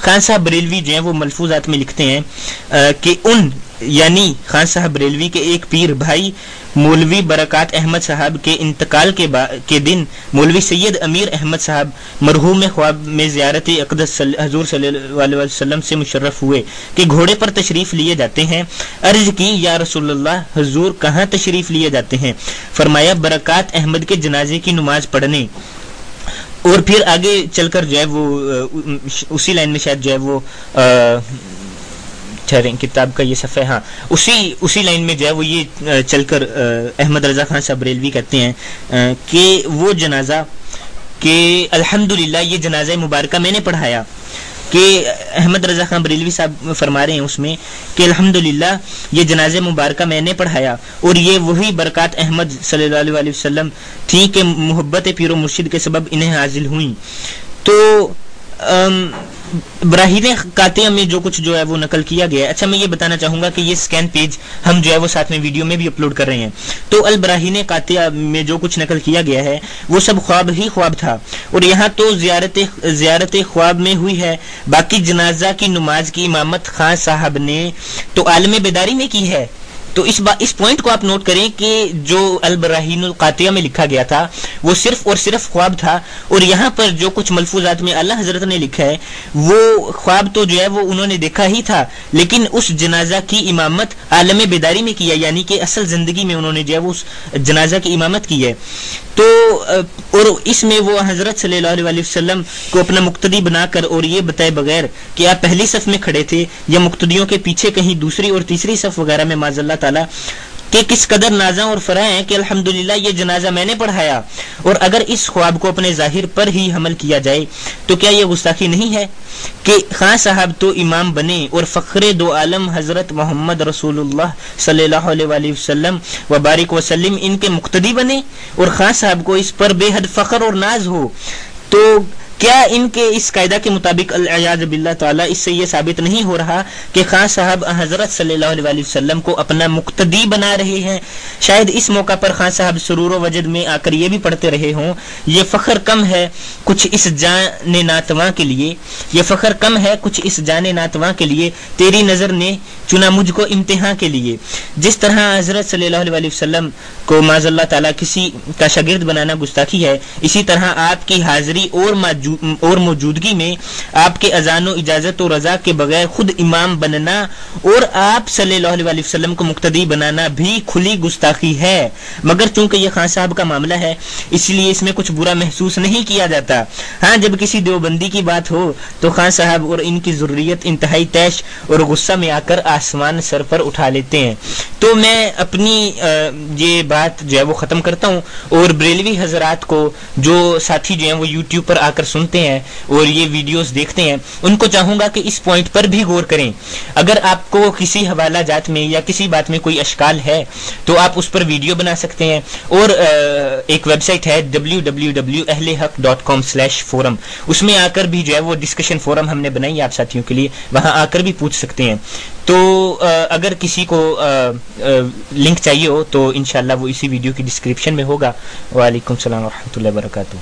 خان صاحب بریلوی جو ہیں وہ ملفوظات میں لکھتے ہیں کہ ان یعنی خان صاحب بریلوی کے ایک پیر بھائی مولوی برکات احمد صاحب کے انتقال کے دن مولوی سید امیر احمد صاحب مرحوم خواب میں زیارت اقدس حضور صلی اللہ علیہ وسلم سے مشرف ہوئے کہ گھوڑے پر تشریف لیے جاتے ہیں. عرض کی یا رسول اللہ حضور کہاں تشریف لیے جاتے ہیں؟ فرمایا برکات احمد کے جنازے کی نماز پڑھنے. اور پھر آگے چل کر جو ہے وہ اسی لائن میں شاید جو ہے وہ کتاب کا یہ صفحہ ہاں اسی لائن میں جو ہے وہ یہ چل کر احمد رضا خان صاحب بریلوی کہتے ہیں کہ وہ جنازہ کہ الحمدللہ یہ جنازہ مبارکہ میں نے پڑھایا. کہ احمد رضا خان بریلوی صاحب فرما رہے ہیں اس میں کہ الحمدللہ یہ جنازہ مبارکہ میں نے پڑھایا اور یہ وہی برکات احمد صلی اللہ علیہ وسلم تھی کہ محبت پیر و مرشد کے سبب انہیں حاصل ہوئیں. تو براہین قاطعہ میں جو کچھ جو ہے وہ نقل کیا گیا ہے. اچھا میں یہ بتانا چاہوں گا کہ یہ سکین پیج ہم جو ہے وہ ساتھ میں ویڈیو میں بھی اپلوڈ کر رہے ہیں. تو البراہین قاطعہ میں جو کچھ نقل کیا گیا ہے وہ سب خواب ہی خواب تھا اور یہاں تو زیارت خواب میں ہوئی ہے. باقی جنازہ کی نماز کی امامت خان صاحب نے تو عالم بیداری میں کی ہے. تو اس پوائنٹ کو آپ نوٹ کریں کہ جو البراہین القاطعہ میں لکھا گیا تھا وہ صرف اور صرف خواب تھا اور یہاں پر جو کچھ ملفوظات میں اعلیٰ حضرت نے لکھا ہے وہ خواب تو جو ہے وہ انہوں نے دیکھا ہی تھا لیکن اس جنازہ کی امامت عالم بیداری میں کی ہے یعنی کہ اصل زندگی میں انہوں نے جو ہے وہ اس جنازہ کی امامت کی ہے. تو اور اس میں وہ حضرت صلی اللہ علیہ وسلم کو اپنا مقتدی بنا کر اور یہ بتائے بغیر کہ آپ پہلی صف میں کھڑے تھے یا مقتدیوں کے پیچھے کہیں دوسری اور تیسری صف وغیرہ میں معاذ اللہ تعالی کہ کس قدر نازاں اور فرح ہیں کہ الحمدللہ یہ جنازہ میں نے پڑھایا. اور اگر اس خواب کو اپنے ظاہر پر ہی حمل کیا جائے تو کیا یہ گستاخی نہیں ہے کہ خان صاحب تو امام بنے اور فخر دو عالم حضرت محمد رسول اللہ صلی اللہ علیہ وسلم وبارک وسلم ان کے مقتدی بنے اور خان صاحب کو اس پر بے حد فخر اور ناز ہو. تو کیا ان کے اس قاعدہ کے مطابق العیاذ باللہ تعالی اس سے یہ ثابت نہیں ہو رہا کہ خان صاحب حضرت صلی اللہ علیہ وسلم کو اپنا مقتدی بنا رہے ہیں؟ شاید اس موقع پر خان صاحب سرور و وجد میں آ کر یہ بھی پڑھتے رہے ہوں یہ فخر کم ہے کچھ اس جان ناتواں کے لیے یہ فخر کم ہے کچھ اس جان ناتواں کے لیے تیری نظر نے چنا مجھ کو امتحان کے لیے. جس طرح حضرت صلی اللہ علیہ وسلم کو معاذ اللہ تعالیٰ کسی کا شاگرد بنانا گستاخی ہے اسی طرح آپ کی حاضری اور موجودگی میں آپ کے اذان و اجازت و رضا کے بغیر خود امام بننا اور آپ صلی اللہ علیہ وسلم کو مقتدی بنانا بھی کھلی گستاخی ہے. مگر چونکہ یہ خان صاحب کا معاملہ ہے اس لیے اس میں کچھ برا محسوس نہیں کیا جاتا. ہاں جب کسی دیوبندی کی بات ہو تو خان صاحب اور ان کی ضروریت انتہائی تیش اور غصہ میں آ کر آسمان سر پر اٹھا لیتے ہیں. تو میں اپنی یہ بات جو ہے وہ ختم کرتا ہوں اور بریلوی حضرات کو جو ساتھی جو ہیں وہ یوٹیوب پر آ کر سنتے ہیں اور یہ ویڈیوز دیکھتے ہیں ان کو چاہوں گا کہ اس پوائنٹ پر بھی غور کریں. اگر آپ کو کسی حوالہ جات میں یا کسی بات میں کوئی اشکال ہے تو آپ اس پر ویڈیو بنا سکتے ہیں اور ایک ویب سائٹ ہے www.ahlehaq.com/forum اس میں آ کر بھی جو ہے وہ ڈسکشن فورم ہم نے بنائی ہے آپ ساتھیوں کے لیے وہاں آ کر بھی پوچھ سکتے ہیں. تو اگر کسی کو لنک چاہیے ہو تو انشاءاللہ وہ اسی ویڈیو کی ڈسکرپشن میں ہوگا. وعلیکم السلام ورحمۃ اللہ وبرکاتہ.